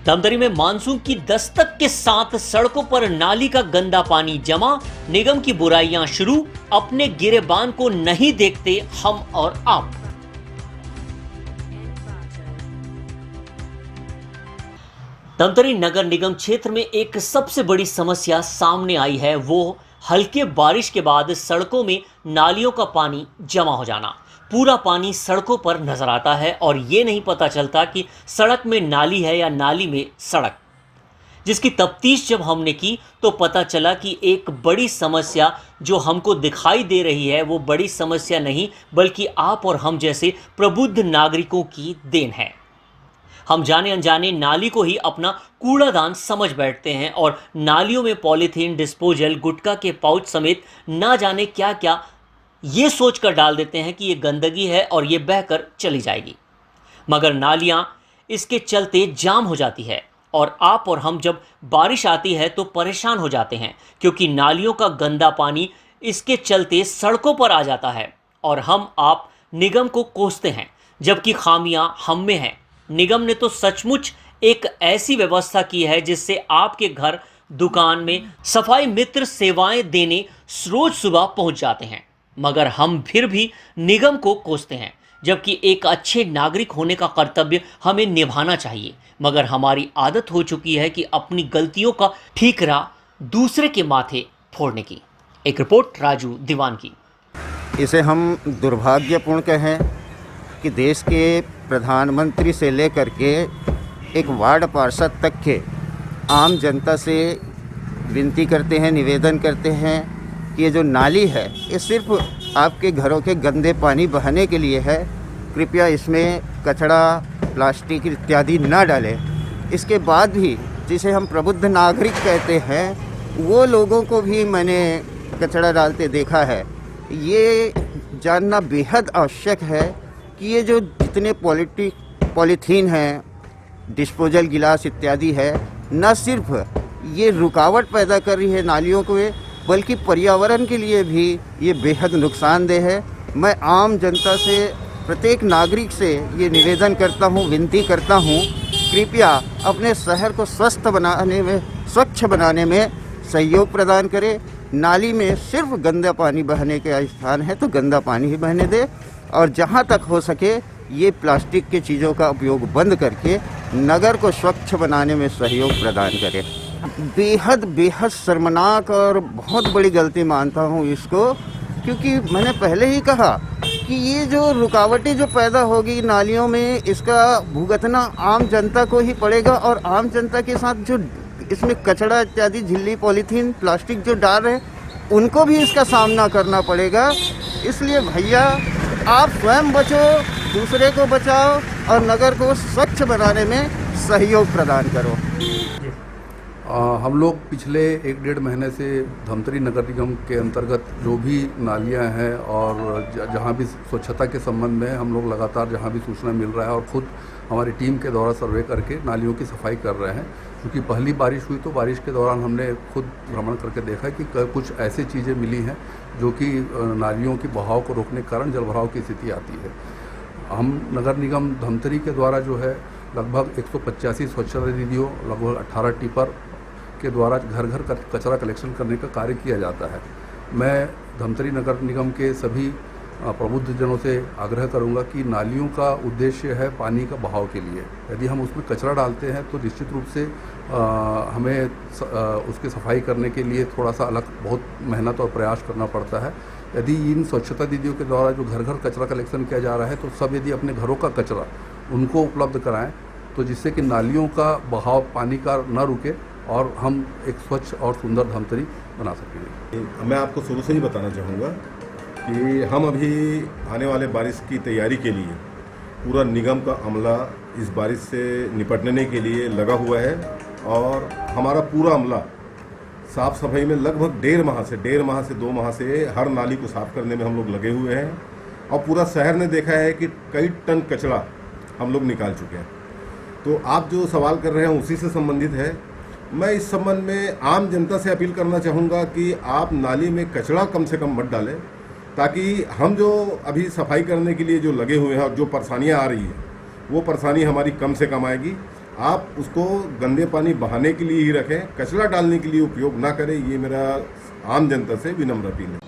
धमतरी में मानसून की दस्तक के साथ सड़कों पर नाली का गंदा पानी जमा, निगम की बुराइयां शुरू, अपने गिरेबान को नहीं देखते हम और आप। धमतरी नगर निगम क्षेत्र में एक सबसे बड़ी समस्या सामने आई है, वो हल्के बारिश के बाद सड़कों में नालियों का पानी जमा हो जाना। पूरा पानी सड़कों पर नजर आता है और ये नहीं पता चलता कि सड़क में नाली है या नाली में सड़क। जिसकी तफ्तीश जब हमने की तो पता चला कि एक बड़ी समस्या जो हमको दिखाई दे रही है वो बड़ी समस्या नहीं बल्कि आप और हम जैसे प्रबुद्ध नागरिकों की देन है। हम जाने अनजाने नाली को ही अपना कूड़ादान समझ बैठते हैं और नालियों में पॉलीथीन, डिस्पोजल, गुटखा के पाउच समेत ना जाने क्या क्या ये सोचकर डाल देते हैं कि ये गंदगी है और ये बहकर चली जाएगी, मगर नालियां इसके चलते जाम हो जाती है और आप और हम जब बारिश आती है तो परेशान हो जाते हैं क्योंकि नालियों का गंदा पानी इसके चलते सड़कों पर आ जाता है और हम आप निगम को कोसते हैं, जबकि खामियां हम में हैं। निगम ने तो सचमुच एक ऐसी व्यवस्था की है जिससे आपके घर, दुकान में सफाई मित्र सेवाएं देने रोज सुबह पहुंच जाते हैं, मगर हम फिर भी निगम को कोसते हैं, जबकि एक अच्छे नागरिक होने का कर्तव्य हमें निभाना चाहिए। मगर हमारी आदत हो चुकी है कि अपनी गलतियों का ठीकरा दूसरे के माथे फोड़ने की। एक रिपोर्ट राजू दीवान की। इसे हम दुर्भाग्यपूर्ण कहें कि देश के प्रधानमंत्री से लेकर के एक वार्ड पार्षद तक के आम जनता से विनती करते हैं, निवेदन करते हैं कि ये जो नाली है ये सिर्फ आपके घरों के गंदे पानी बहाने के लिए है। कृपया इसमें कचरा, प्लास्टिक इत्यादि ना डालें। इसके बाद भी जिसे हम प्रबुद्ध नागरिक कहते हैं वो लोगों को भी मैंने कचरा डालते देखा है। ये जानना बेहद आवश्यक है कि ये जो जितने पॉलीथीन हैं, डिस्पोजल गिलास इत्यादि है, न सिर्फ ये रुकावट पैदा कर रही है नालियों को, बल्कि पर्यावरण के लिए भी ये बेहद नुकसानदेह है। मैं आम जनता से, प्रत्येक नागरिक से ये निवेदन करता हूँ, विनती करता हूँ, कृपया अपने शहर को स्वच्छ बनाने में सहयोग प्रदान करें। नाली में सिर्फ गंदा पानी बहने का स्थान है तो गंदा पानी ही बहने दे और जहाँ तक हो सके ये प्लास्टिक की चीज़ों का उपयोग बंद करके नगर को स्वच्छ बनाने में सहयोग प्रदान करें। बेहद शर्मनाक और बहुत बड़ी गलती मानता हूँ इसको, क्योंकि मैंने पहले ही कहा कि ये जो रुकावटें जो पैदा होगी नालियों में, इसका भुगतना आम जनता को ही पड़ेगा और आम जनता के साथ जो इसमें कचरा इत्यादि, झिल्ली, पॉलीथीन, प्लास्टिक जो डाल रहे हैं उनको भी इसका सामना करना पड़ेगा। इसलिए भैया आप स्वयं बचो, दूसरे को बचाओ और नगर को स्वच्छ बनाने में सहयोग प्रदान करो। हम लोग पिछले 1-1.5 महीने से धमतरी नगर निगम के अंतर्गत जो भी नालियां हैं और जहां भी स्वच्छता के संबंध में हम लोग लगातार जहां भी सूचना मिल रहा है और ख़ुद हमारी टीम के द्वारा सर्वे करके नालियों की सफाई कर रहे हैं। क्योंकि पहली बारिश हुई तो बारिश के दौरान हमने खुद भ्रमण करके देखा कि कुछ ऐसी चीज़ें मिली हैं जो कि नालियों की बहाव को रोकने के कारण जलभराव की स्थिति आती है। हम नगर निगम धमतरी के द्वारा जो है लगभग 185 स्वच्छता दीदियों, लगभग 18 टिपर के द्वारा घर घर कचरा कलेक्शन करने का कार्य किया जाता है। मैं धमतरी नगर निगम के सभी प्रबुद्ध जनों से आग्रह करूंगा कि नालियों का उद्देश्य है पानी का बहाव के लिए। यदि हम उसमें कचरा डालते हैं तो निश्चित रूप से हमें उसकी सफाई करने के लिए थोड़ा सा अलग बहुत मेहनत और प्रयास करना पड़ता है। यदि इन स्वच्छता दीदियों के द्वारा जो घर घर कचरा कलेक्शन किया जा रहा है तो सब यदि अपने घरों का कचरा उनको उपलब्ध कराएं तो जिससे कि नालियों का बहाव पानी का न रुके और हम एक स्वच्छ और सुंदर धमतरी बना सकेंगे। मैं आपको शुरू से ही बताना चाहूँगा कि हम अभी आने वाले बारिश की तैयारी के लिए पूरा निगम का अमला इस बारिश से निपटने के लिए लगा हुआ है और हमारा पूरा अमला साफ़ सफाई में लगभग 1.5 माह से 2 माह से हर नाली को साफ़ करने में हम लोग लगे हुए हैं और पूरा शहर ने देखा है कि कई टन कचरा हम लोग निकाल चुके हैं। तो आप जो सवाल कर रहे हैं उसी से संबंधित है। मैं इस संबंध में आम जनता से अपील करना चाहूँगा कि आप नाली में कचरा कम से कम मत डालें, ताकि हम जो अभी सफाई करने के लिए जो लगे हुए हैं और जो परेशानियाँ आ रही हैं वो परेशानी हमारी कम से कम आएगी आप उसको गंदे पानी बहाने के लिए ही रखें, कचरा डालने के लिए उपयोग ना करें। ये मेरा आम जनता से विनम्र अपील है।